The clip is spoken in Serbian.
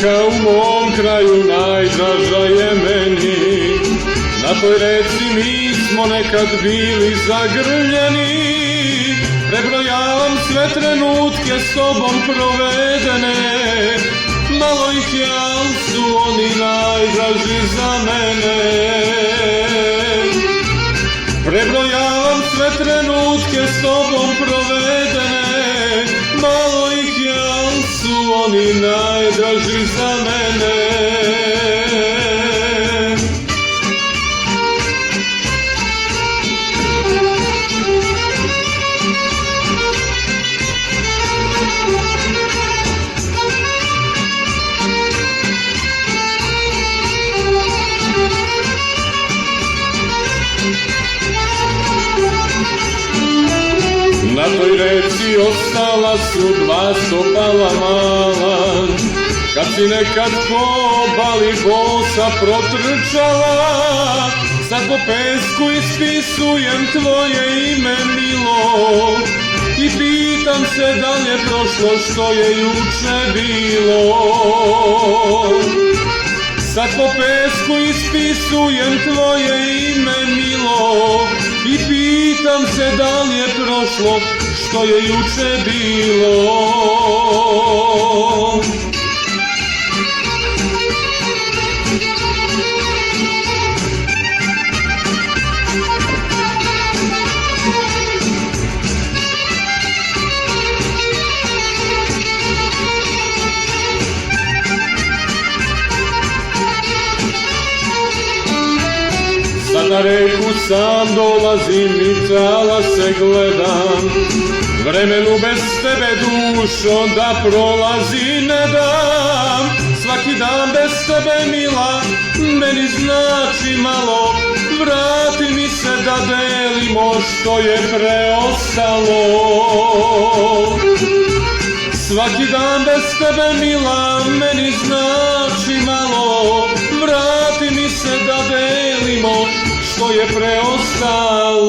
reka u mom kraju najdraža je meni, na toj reci mi smo nekad bili zagrljeni. Prebrojavam sve trenutke s tobom provedene, malo ih je, al su oni najdraži za mene. Prebrojavam sve trenutke s tobom provedene, malo ih je, al su oni najdraži za mene. Na toj reci ostala su dva stopala mala, kad si nekad po obali bosa protrčala. Sad po pesku ispisujem tvoje ime milo i pitam se da li je prošlo što je juče bilo. Sad po pesku ispisujem tvoje ime milo i pitam se da li je prošlo što je juče bilo. Sad na reku sam dolazim i tala se gledam, vremenu bez tebe dušo da prolazi ne dam. Svaki dan bez tebe mila meni znači malo, vrati mi se da delimo što je preostalo. Svaki dan bez tebe mila meni znači malo, vrati mi se da delimo što je preostalo.